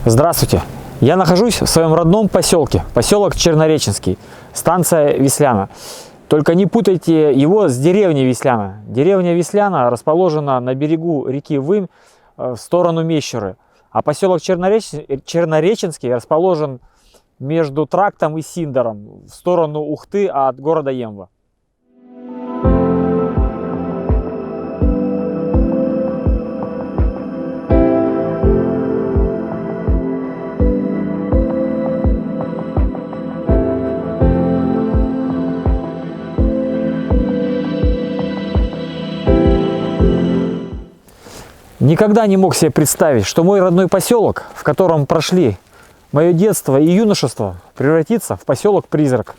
Здравствуйте! Я нахожусь в своем родном поселке, поселок Чернореченский, станция Висляна. Только не путайте его с деревней Висляна. Деревня Висляна расположена на берегу реки Вымь в сторону Мещуры, а поселок Чернореченский расположен между Трактом и Синдером в сторону Ухты от города Емва. Никогда не мог себе представить, что мой родной поселок, в котором прошли мое детство и юношество, превратится в поселок-призрак.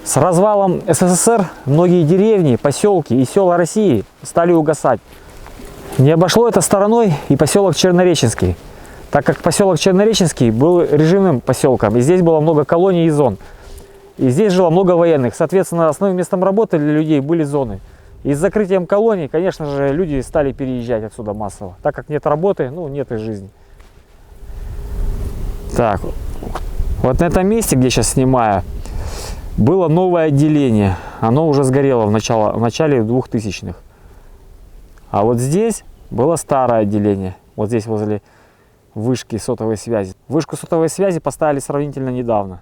С развалом СССР многие деревни, поселки и села России стали угасать. Не обошло это стороной и поселок Чернореченский, так как поселок Чернореченский был режимным поселком, и здесь было много колоний и зон. И здесь жило много военных, соответственно, основным местом работы для людей были зоны. И с закрытием колоний, конечно же, люди стали переезжать отсюда массово, так как нет работы, ну нет и жизни. Так, вот на этом месте, где сейчас снимаю, было новое отделение, оно уже сгорело в начале 2000-х. А вот здесь было старое отделение, вот здесь возле вышки сотовой связи. Вышку сотовой связи поставили сравнительно недавно.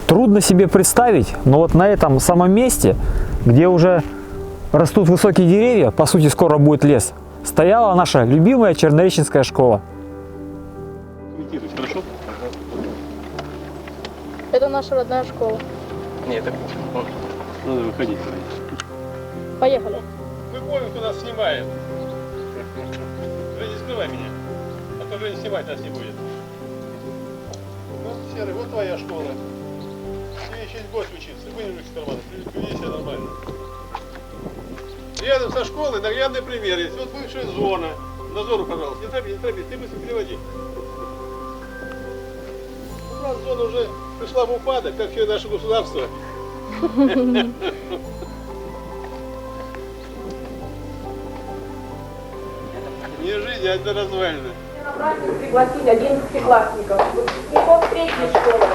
Трудно себе представить, но вот на этом самом месте, где уже растут высокие деревья, по сути скоро будет лес, стояла наша любимая Чернореченская школа. Хорошо? Это наша родная школа. Нет, это надо выходить. Поехали. Мы помним, кто нас снимает. Женя, скрывай меня. А то Женя снимать нас не будет. Вот, Серый, вот твоя школа. Тебе еще год учиться. Вынем их из кармана. Веди себя нормально. Рядом со школой наглядный пример есть. Вот бывшая зона. Назору, пожалуйста. Не торопи, ты быстро переводи. У нас зона уже пришла в упадок, как все наше государство. Не жизнь, а это развалина. На праздник пригласили 11-классников, выпускников 3-й школы.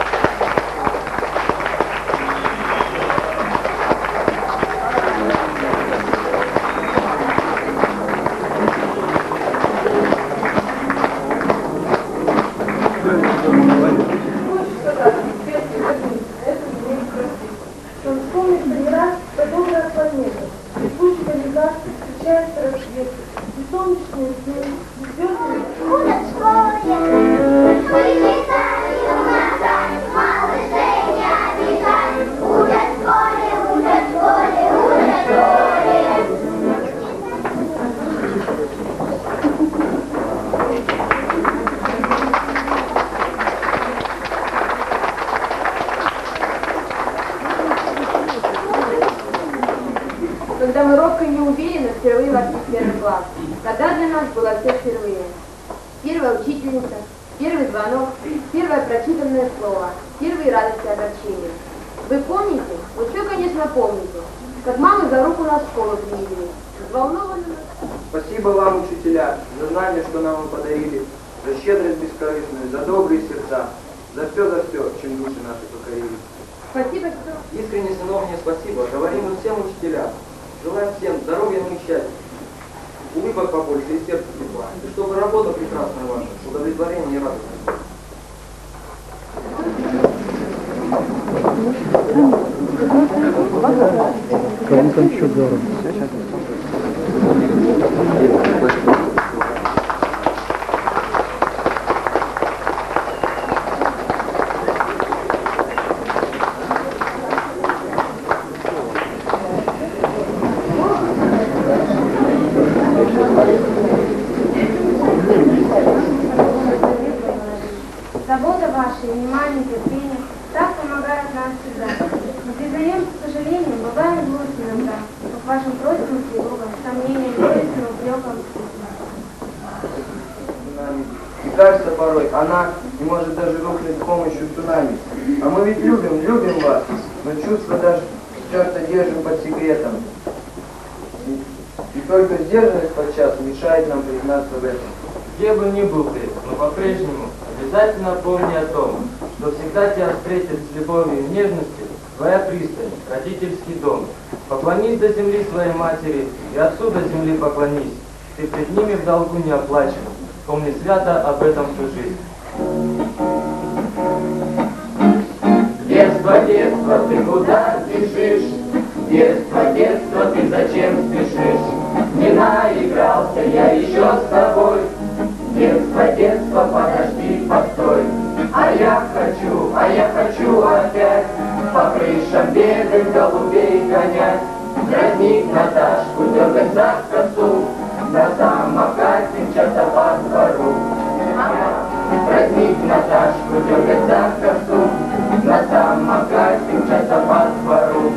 Вспомнить не раз, что добрая планета, летучий навигатор встречает рассвет, и солнечные дни, и звезды. Когда мы робко и неуверенно впервые вошли в первый класс, тогда для нас было все впервые. Первая учительница, первый звонок, первое прочитанное слово, первые радости и огорчения. Вы помните? Вы все, конечно, помните, как мамы за руку нас в школу привели. Взволнованно. Спасибо вам, учителя, за знания, что нам вы подарили, за щедрость бескорыстную, за добрые сердца, за все, чем души наши покорили. Спасибо, что... Искренне, сыновне, спасибо. Говорим мы всем учителям. Желаем всем здоровья и счастья, улыбок побольше и сердца тепла. И чтобы работа прекрасная ваша, удовлетворение и радость. Кому там еще дорого? Забота ваша, внимание, терпение так помогают нам всегда. Мы признаем, к сожалению, бываем глупы иногда, но к вашим просьбам, тревогам, сомнениям, горестным упрекам. И кажется порой, она не может даже рухнуть с помощью цунами. А мы ведь любим вас, но чувства даже часто держим под секретом. И только сдержанность подчас мешает нам признаться в этом. Где бы ни был ты, но по-прежнему обязательно помни о том, что всегда тебя встретит с любовью и нежностью твоя пристань, родительский дом. Поклонись до земли своей матери и отцу до земли поклонись. Ты пред ними в долгу не оплачен. Помни свято об этом всю жизнь. Детство, детство, ты куда бежишь? Детство, детство, ты зачем спешишь? Не наигрался я еще с тобой. Детство, детство, подожди, постой. А я хочу опять по крышам бегать, голубей гонять, дразнить Наташку, дергать за косу, на самокате мчаться по двору. Дразнить Наташку, дергать за косу, на самокате мчаться по двору.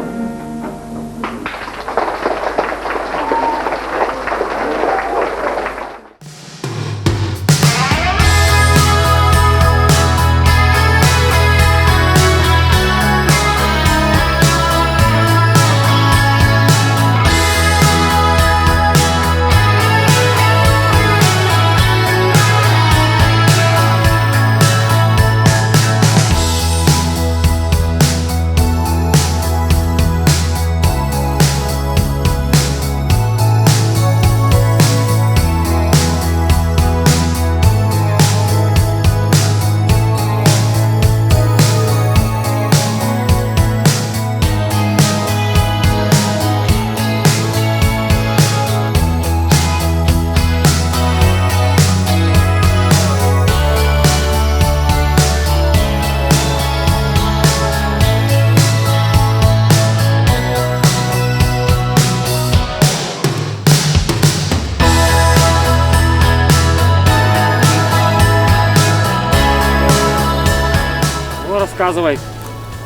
рассказывай.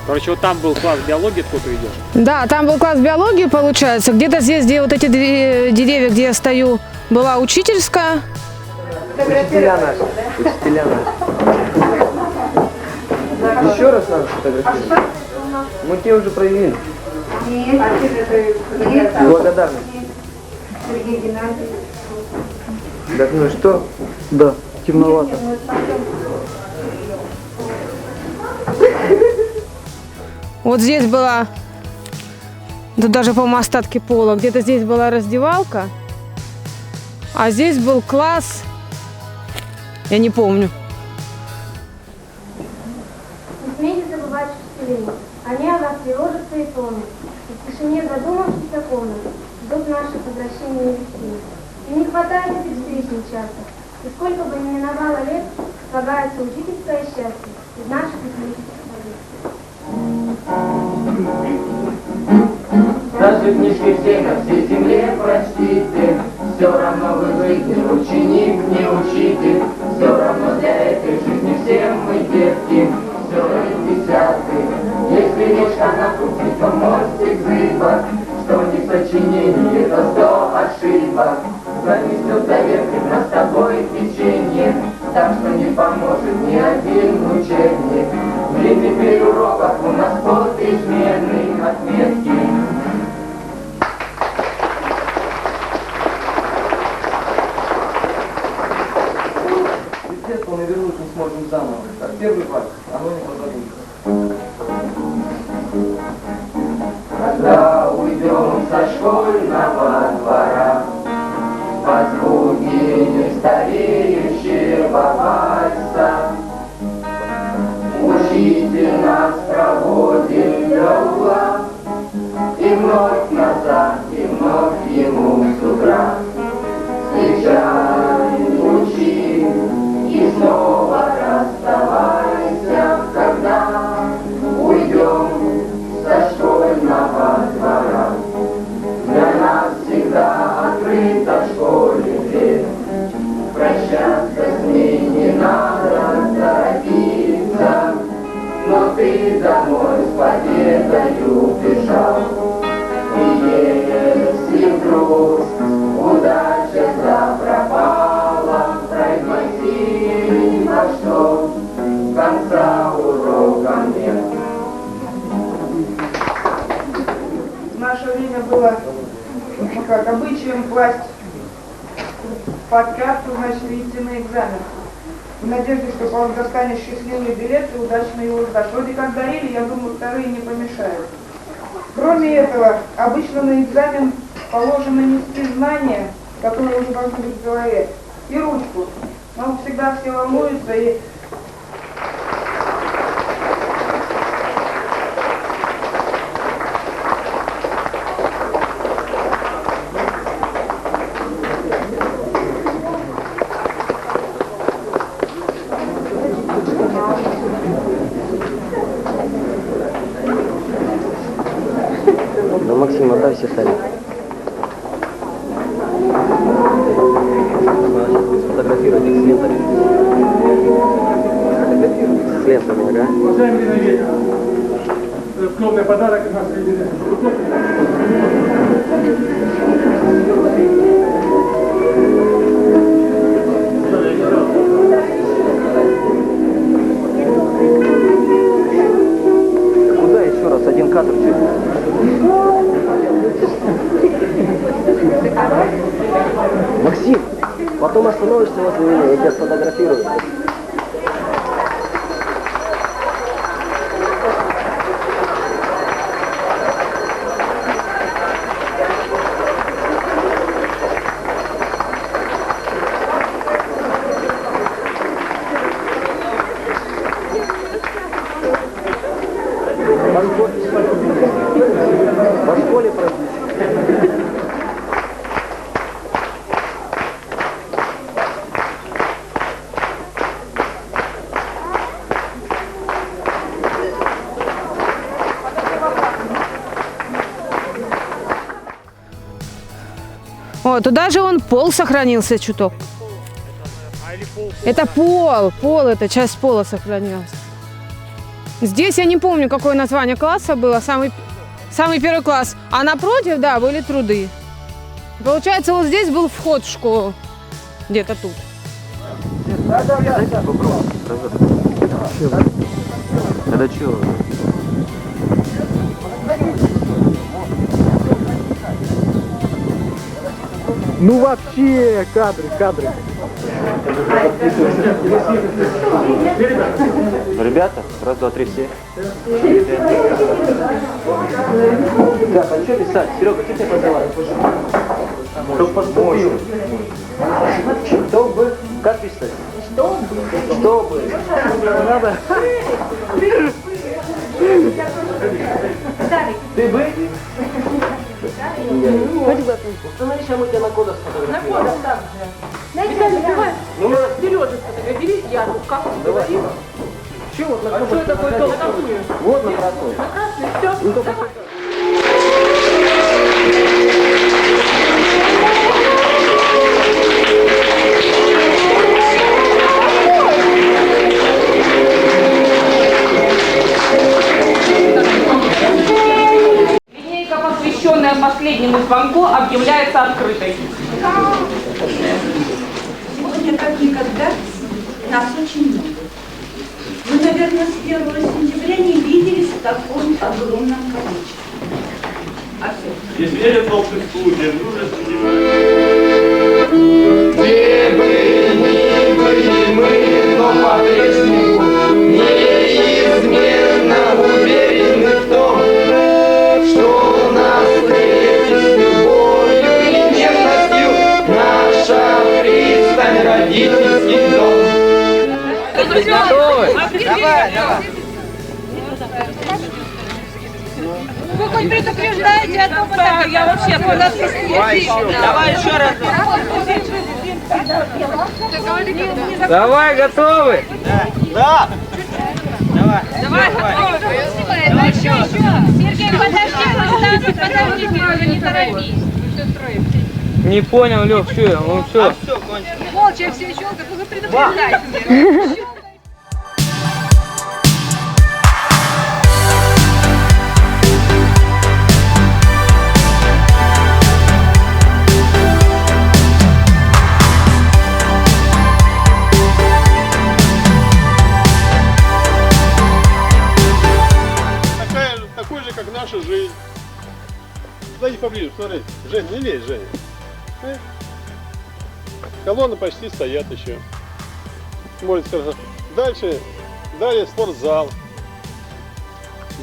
Короче, вот там был класс биологии, откуда ты идешь. Да, там был класс биологии, получается. Где-то здесь, где вот эти деревья, где я стою, была учительская. Учителя наши. Учителя наши. Еще раз надо сфотографировать. Мы те уже проявили. Благодарность. Так, ну и что? Да, темновато. Вот здесь была, тут даже, по-моему, остатки пола. Где-то здесь была раздевалка, а здесь был класс, я не помню. Не смейте забывать учителей. Они о нас тревожатся и помнят. И в тишине задумавшихся комнат ждут наших возвращений и вестей. И не хватает этих встреч нечасто. И сколько бы ни миновало лет, слагается учительское счастье из наших исторических побед. Даже книжки все на всей земле прочтите, все равно вы в жизни ученик, не учитель, все равно для этой жизни всем мы детки, все равно десятый. Если нечто на пути, то мостик зыбок, что не сочинение, то 100 ошибок. Занесет доверху нас с тобой печенье, так что не поможет ни один учебник. Длинный переуроков у нас под измены отметки. Из детства мы вернуть не сможем заново. Как первый класс, оно не позабудется. Когда уйдем со школьного двора, подруги не стареющего вальса, учитель нас проводит до угла, и вновь назад, и вновь ему с утра. Встречай, учи, и снова расставайся, когда уйдем со школьного двора. Для нас всегда открыта в школе дверь, прощаться с ней не надо торопиться, но ты домой с победою бежал. И если вдруг удача запропала, произноси, во что конца урока нет. В наше время было, ну, как обычаем, класть под карту, значит, идти на экзамен. В надежде, что достанешь счастливый билет и удачно его сдашь. Вроде как дарили, я думаю, вторые не помешают. Кроме этого, обычно на экзамен положено нести знания, которые уже должны быть в голове, и ручку. Но всегда все волнуются и... Да, Максим, отдай все сами. Сфотографировать их с лентами. С лентами, ага. Уважаемый Геннадий, скромный подарок от нас. Куда еще раз? Один кадр чуть. Максим, потом остановишься возле меня, я тебя сфотографирую. По школе пройдись. О, туда же он пол сохранился чуток. Это пол, это часть пола сохранилась. Здесь я не помню, какое название класса было, самый первый класс. А напротив, да, были труды. Получается, вот здесь был вход в школу, где-то тут. Это что? Ну вообще, кадры. Ребята, раз, два, три, все. Так, а что писать? Серега, как тебя называют? Кто поступил? Что бы? Как писать? Что бы? Надо. Ты бы? Ходи за отметку. Установи, сейчас мы тебя на кодах сфотографируем. На кодах так же. Ну, вперед сфотографируй, я как говорила. Че вот на что такое толстый? Вот на красный. На красный, все. Линейка, посвященная последнему звонку, объявляется открытой. Сегодня, как никогда, нас очень много. Мы, наверное, с 1 сентября не виделись в таком огромном количестве. Здесь верят в общих случаях, Где бы ни были мы, но по-прежнему неизменно уверены в том, что нас встретит с любовью и нежностью наша пристань, родительский дом. Готовы? Давай. Вы хоть предупреждаете, а то потом... Я вообще Давай еще раз. Давай, готовы? Да. Давай, готовы. Еще. Сергей, подожди, Сережа, не торопись. Не понял, Лёв, что? Ну все. Молча все щелкают, вы предупреждаете. Такой же, как наша жизнь. Дай поближе, смотри. Жень, не лезь, Женя. Колонны почти стоят еще. Может сказать. Далее спортзал.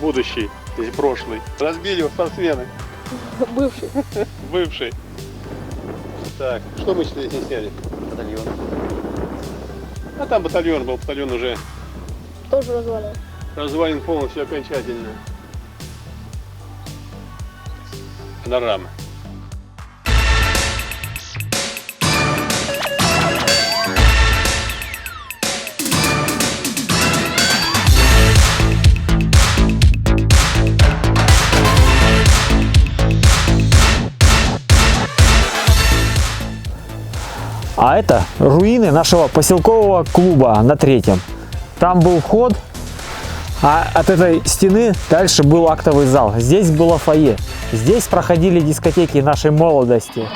Будущий, или прошлый. Разбили его спортсмены. Бывший. Бывший. Так, что мы здесь не сняли? Батальон. А там батальон был, батальон уже Тоже развалил. развален полностью окончательно. Панорама. А это руины нашего поселкового клуба на 3-м. Там был вход, а от этой стены дальше был актовый зал. Здесь было фойе. Здесь проходили дискотеки нашей молодости.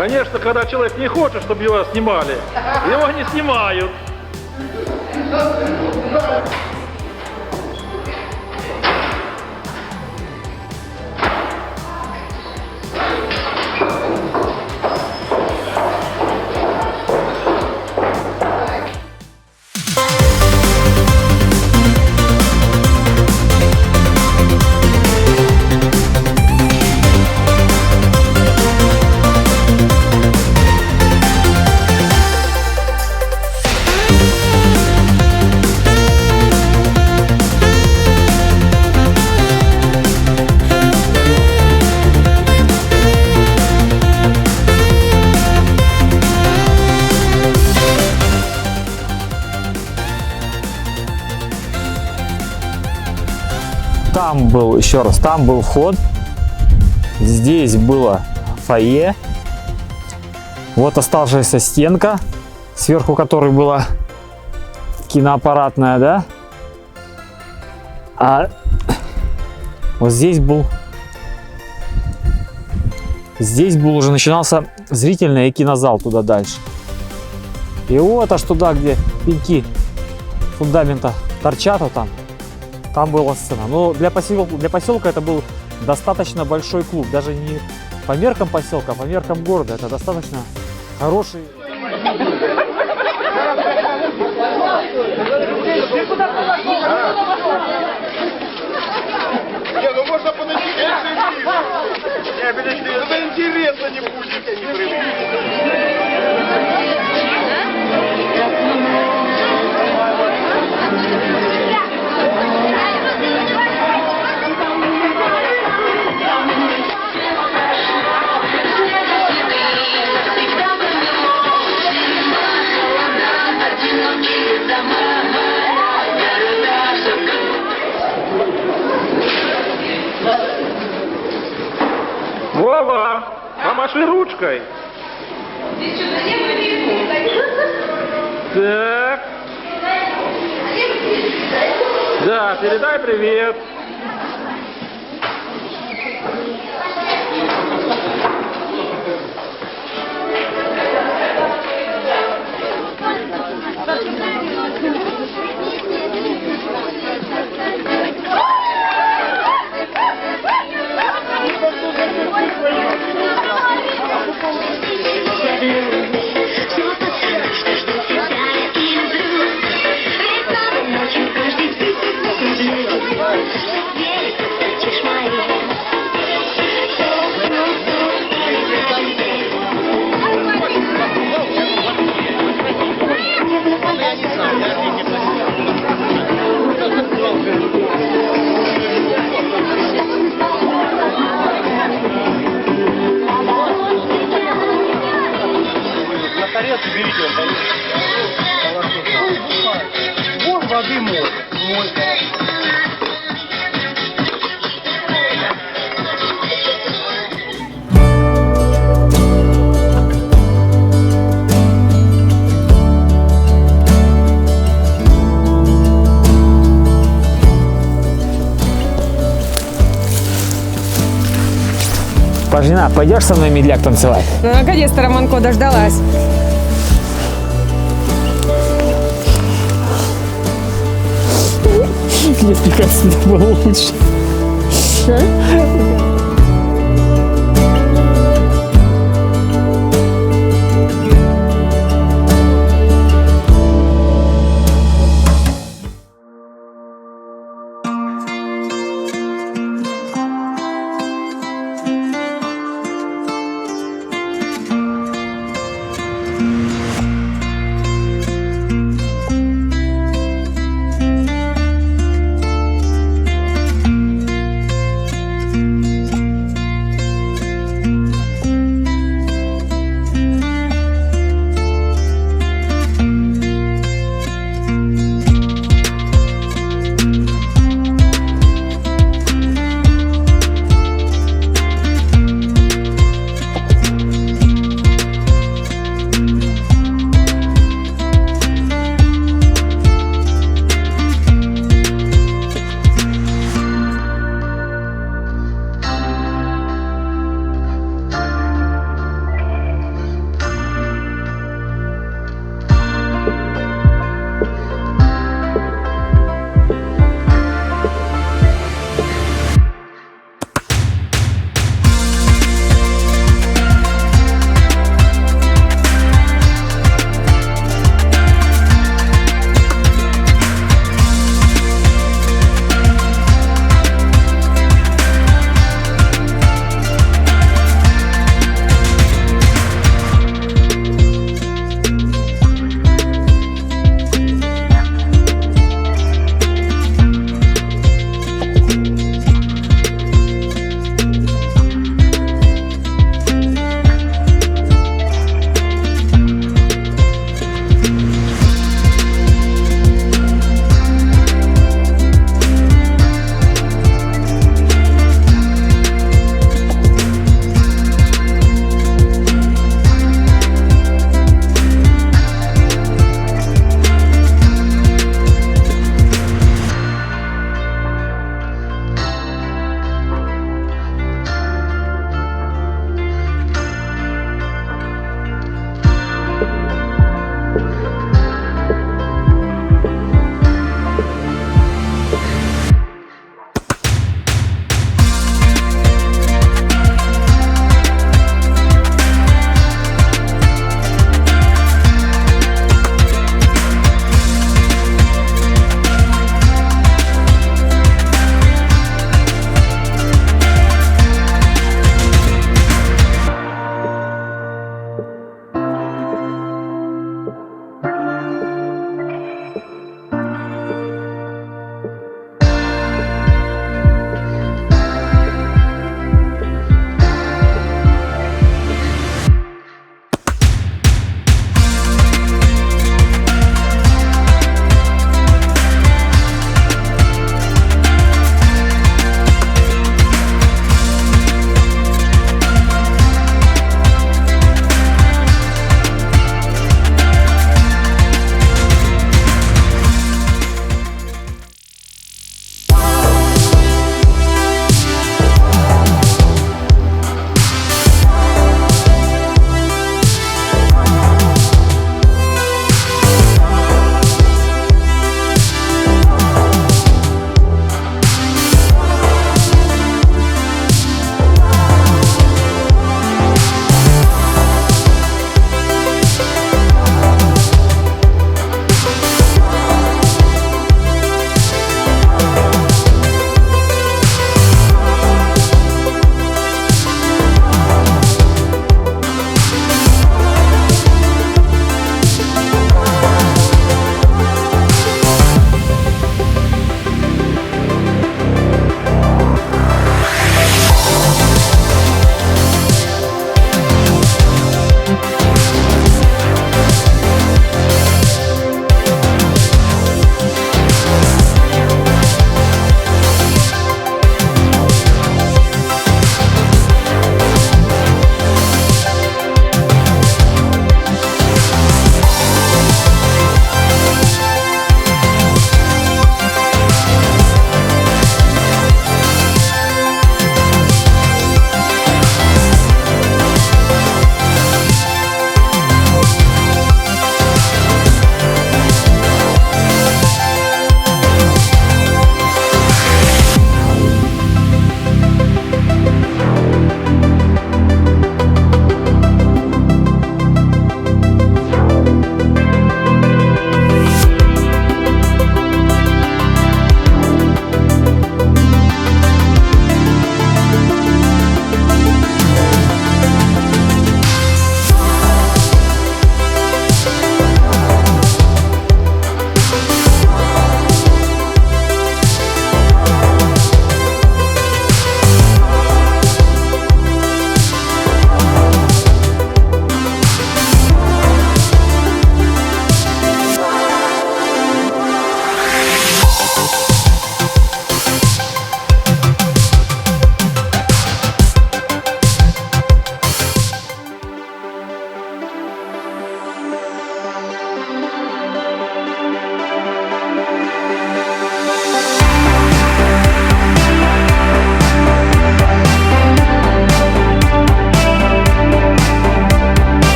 Конечно, когда человек не хочет, чтобы его снимали, его не снимают. Там был, еще раз, там был вход, здесь было фойе, вот оставшаяся стенка, сверху которой была киноаппаратная, да, а вот здесь был уже начинался зрительный и кинозал туда дальше. И вот аж туда, где пеньки фундамента торчат, вот там была сцена. Но для поселка это был достаточно большой клуб. Даже не по меркам поселка, а по меркам города. Это достаточно хороший. Не, ну можно подойти ближе. Это интересно не будет, я не привык. Вова, помаши ручкой. Так. Да, передай привет. Вон воды море. Пожина, пойдешь со мной медляк танцевать? Ну, наконец-то Романко дождалась. Мне кажется, это было лучше.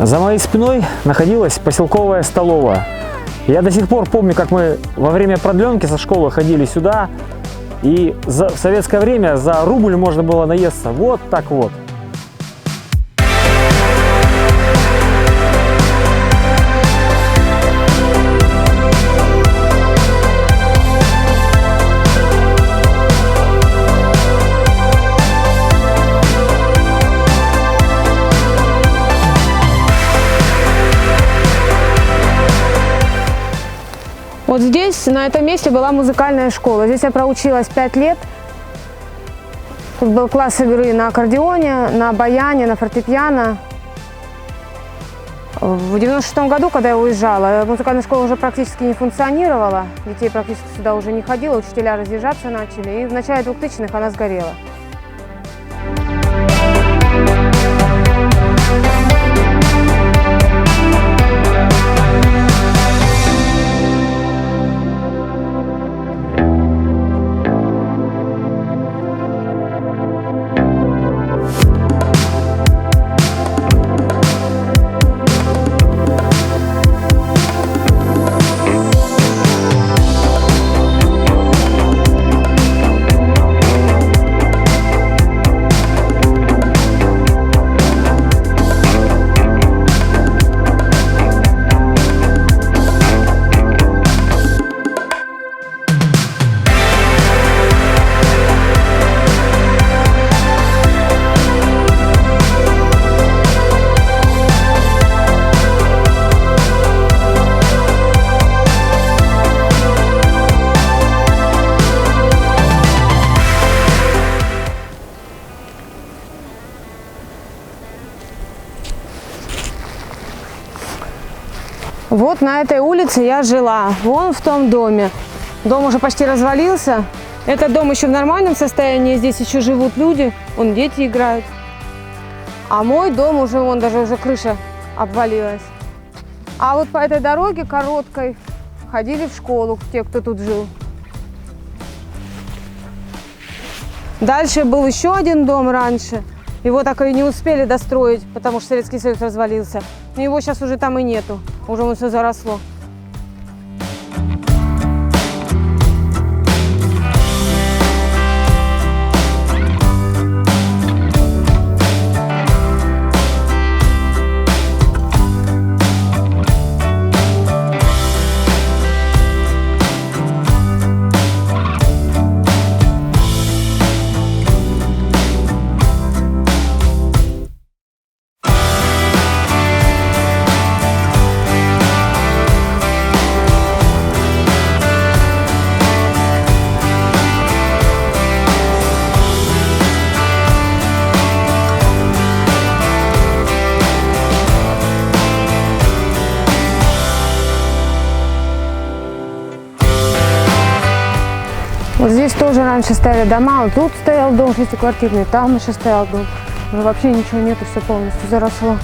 За моей спиной находилась поселковая столовая. Я до сих пор помню, как мы во время продленки со школы ходили сюда, и в советское время за рубль можно было наесться вот так вот. Вот здесь, на этом месте, была музыкальная школа. Здесь я проучилась 5 лет. Тут был класс игры на аккордеоне, на баяне, на фортепиано. В 96-м году, когда я уезжала, музыкальная школа уже практически не функционировала. Детей практически сюда уже не ходило, учителя разъезжаться начали. И в начале 2000-х она сгорела. Вот на этой улице я жила, вон в том доме. Дом уже почти развалился. Этот дом еще в нормальном состоянии, здесь еще живут люди, вон дети играют. А мой дом уже, вон даже уже крыша обвалилась. А вот по этой дороге короткой ходили в школу те, кто тут жил. Дальше был еще один дом раньше. Его так и не успели достроить, потому что Советский Союз развалился. Но его сейчас уже там и нету. Уже он все заросло. Вот здесь тоже раньше стояли дома, вот тут стоял дом 6-квартирный, там еще стоял дом. Уже вообще ничего нету, все полностью заросло.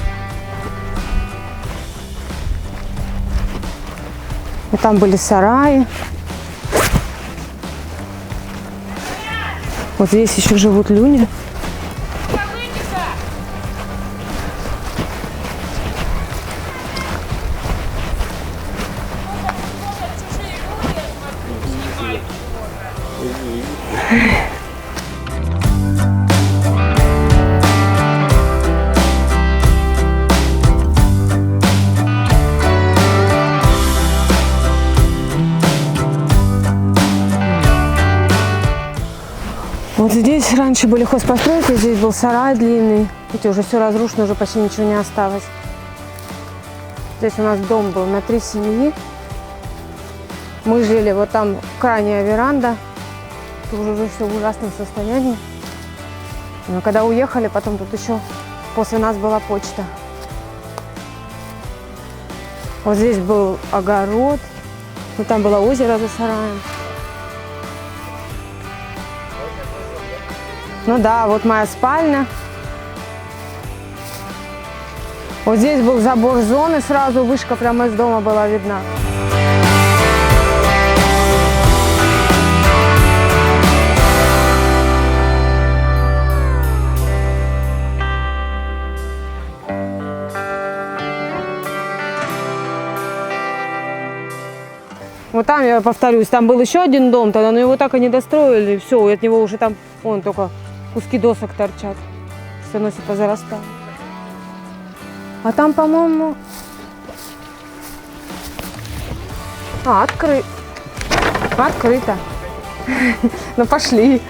И там были сараи. Вот здесь еще живут люди. Вот здесь раньше были хозпостройки, здесь был сарай длинный. Видите, уже все разрушено, уже почти ничего не осталось. Здесь у нас дом был на 3 семьи. Мы жили вот там, крайняя веранда. Тут уже все в ужасном состоянии. Но когда уехали, потом тут еще после нас была почта. Вот здесь был огород. Вот там было озеро за сараем. Ну да, вот моя спальня. Вот здесь был забор зоны, сразу вышка прямо из дома была видна. там, я повторюсь, там был еще один дом, тогда, но его так и не достроили, все, от него уже там, вон только куски досок торчат. Все равно все позарастало. А там, по-моему... Открыто. Ну пошли.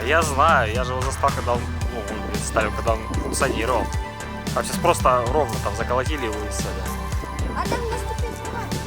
Я знаю, я же его застал, когда он, ну, он ставил, когда он функционировал. А сейчас просто ровно там заколотили его и все. А там наступит спать.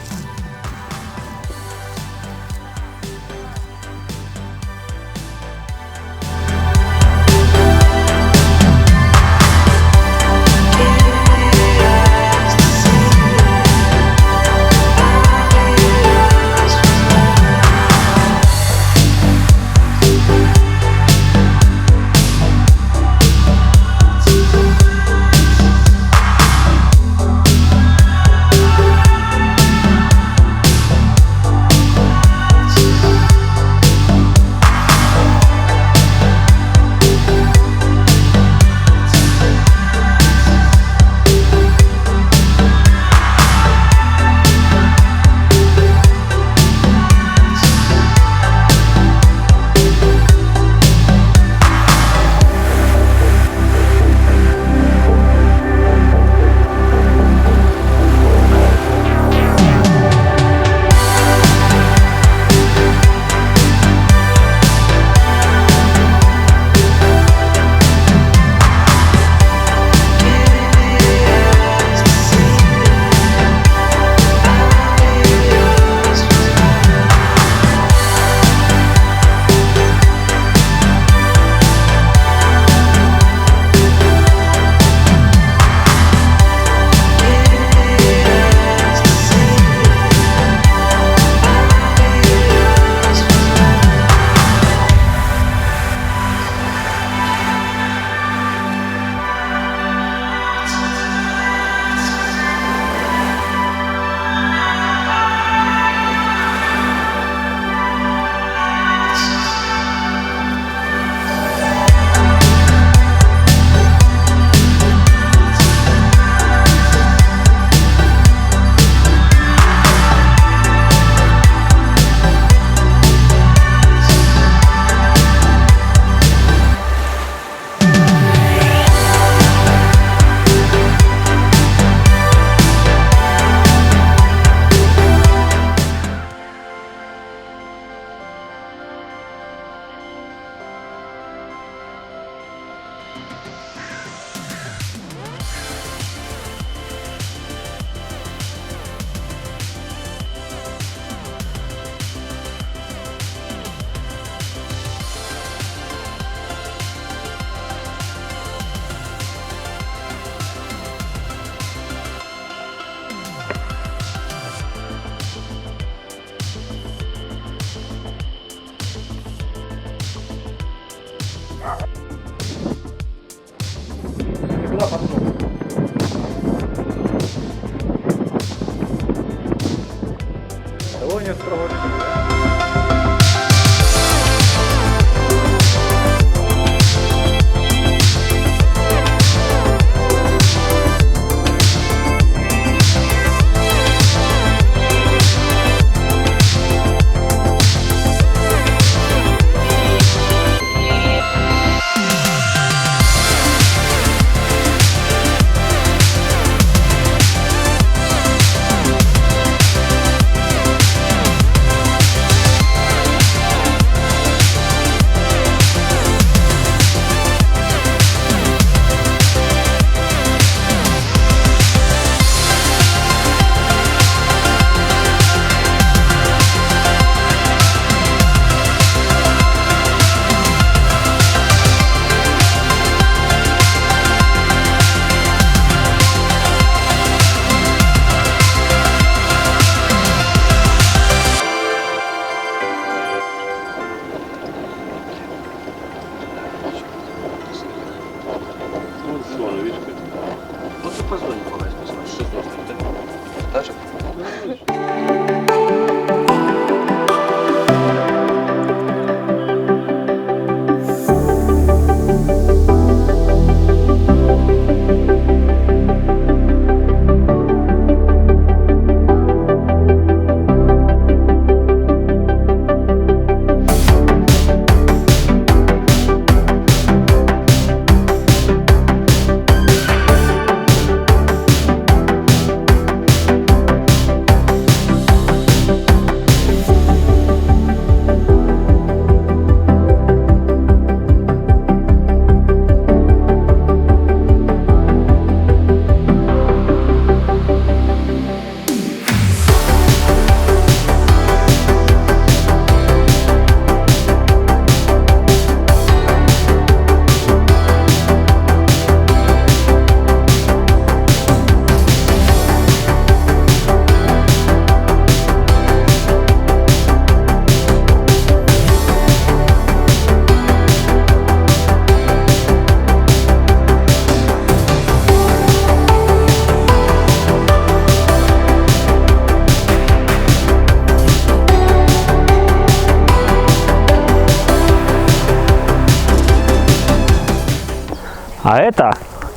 А это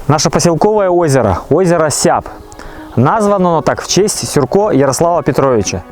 наше поселковое озеро, озеро Сяб. Названо оно так в честь Сюрко Ярослава Петровича.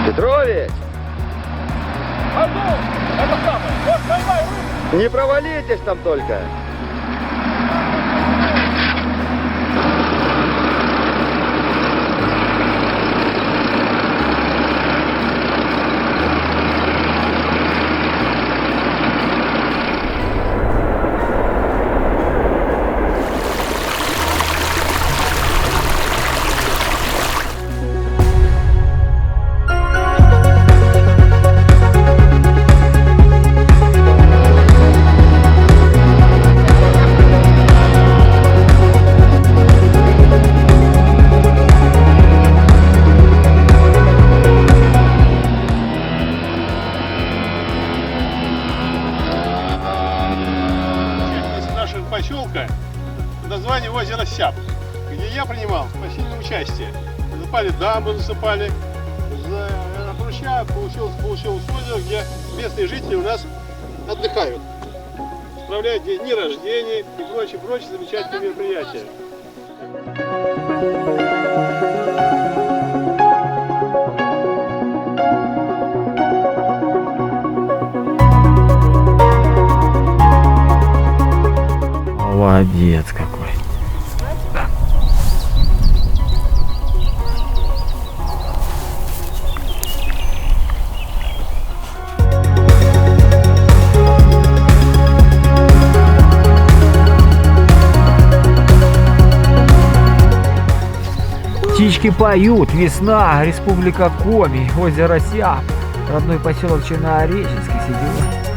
Петрович! Не провалитесь там только! Поселка название озера Сяб, где я принимал посильное участие. Засыпали дамбы, засыпали, ручья, получилось озеро, где местные жители у нас отдыхают, справляют дни рождения и прочие замечательные мероприятия. Молодец какой. Птички поют, весна, республика Коми, озеро Сяб, родной поселок Чернореченский, все дела.